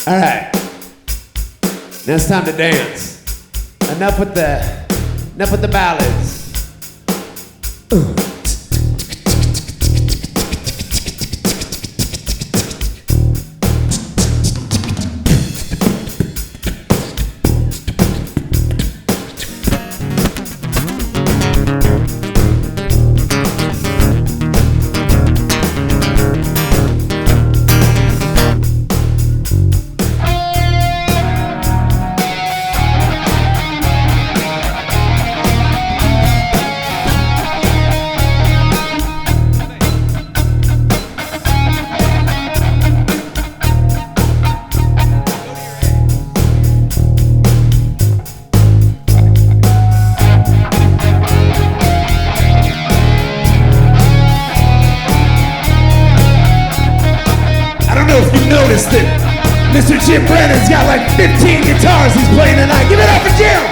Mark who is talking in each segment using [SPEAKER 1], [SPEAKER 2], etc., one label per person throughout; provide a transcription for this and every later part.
[SPEAKER 1] Alright. Now it's time to dance. Enough with the ballads. Noticed it. Mr. Jim Brennan's got like 15 guitars he's playing tonight. Give it up for Jim!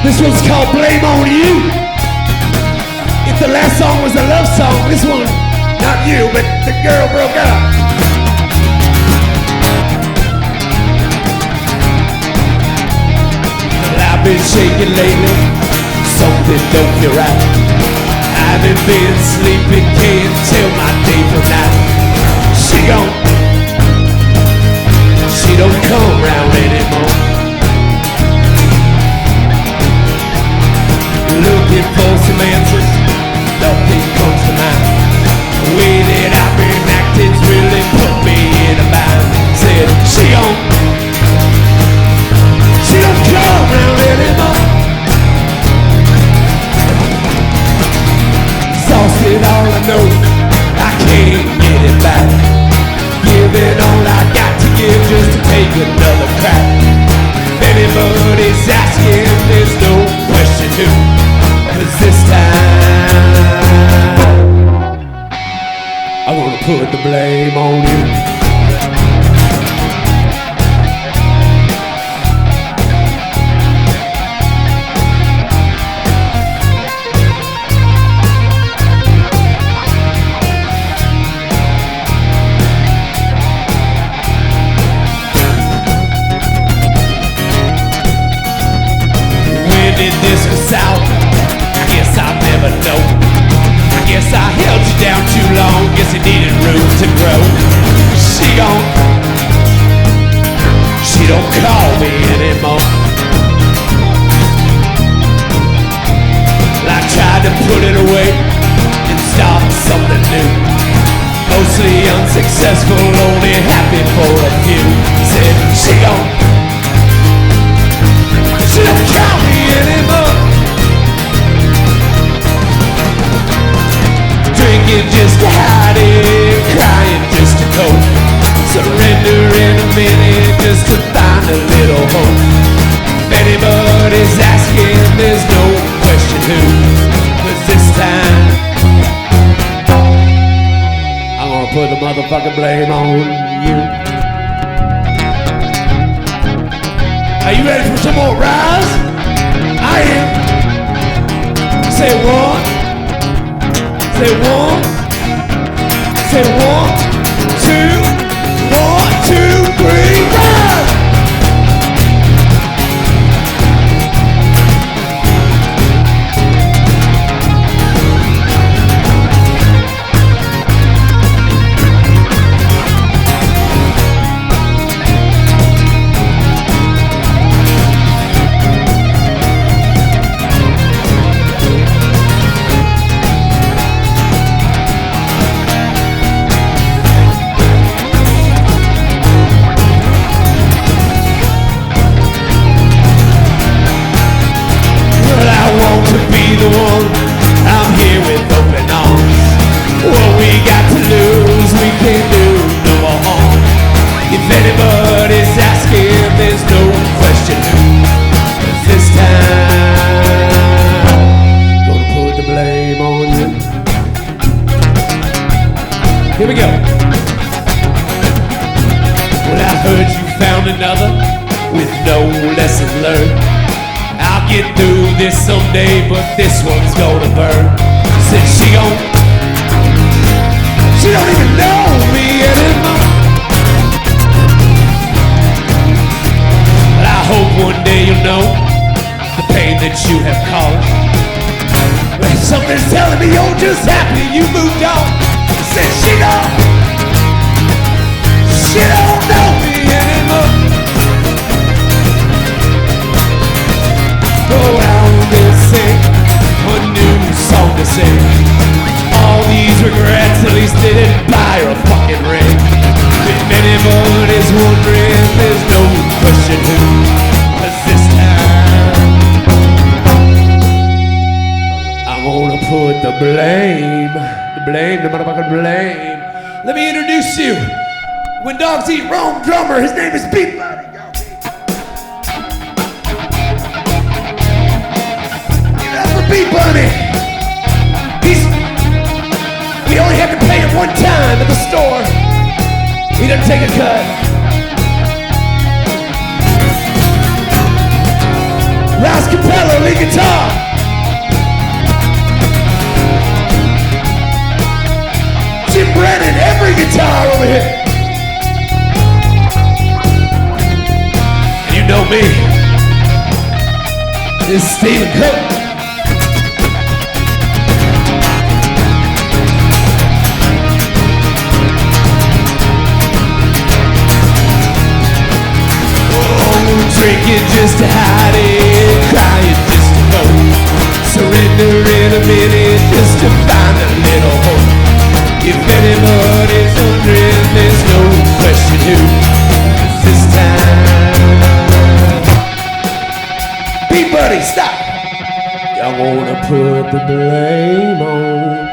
[SPEAKER 1] This one's called Blame on You. If the last song was a love song, this one, not you, but the girl broke up. I've been shaking lately, something don't feel right. I haven't been sleeping, can't tell my day from night. She don't come round anymore. Looking for some answers, nothing comes to mind. The way that I've been acting's really put me in a bind. Said she don't come round anymore. Exhausted, all I know, I can't get it back. Giving all I got to give just to take another crack. If anybody's asking, there's no question who. 'Cause this time I wanna put the blame on you. This was out, I guess I'll never know. I guess I held you down too long, guess you needed room to grow. She don't call me anymore. Well, I tried to put it away and start something new. Mostly unsuccessful, only happy for a few. Said she don't call me anymore. Drinking just to hide it, crying just to cope. Surrender in a minute just to find a little hope. If anybody's asking, there's no question who. 'Cause this time I'm gonna put the motherfucking blame on you. Are you ready for some more rise? I am. Say one. Say one. Say 1, 2. 1, 2, 3, rise! Here we go. Well, I heard you found another with no lessons learned. How I'll get through this someday, but this one's gonna burn. Said she don't even know me anymore. But I hope one day you'll know the pain that you have caused. When something's telling me you're just happy you moved on. Said she don't know me anymore. Go out and sing a new song to sing. All these regrets, at least they didn't buy her a fucking ring. If anybody's wondering, there's no question who. 'Cause this time I'm gonna put the blame, the motherfucking blame. Let me introduce you. When Dogs Eat Rome drummer, his name is Beat Buddy. Give it up for Beat Buddy. We only have to pay him one time at the store. He doesn't take a cut. Ross Capello, lead guitar. Jim Brennan, every guitar over here. You know me. This is Stephen Cook. Drinking just to hide it, crying just to know. Surrender in a minute just to find a little hope. If anybody's wondering, there's no question who. 'Cause this time, Beat Buddy, stop. I wanna put the blame on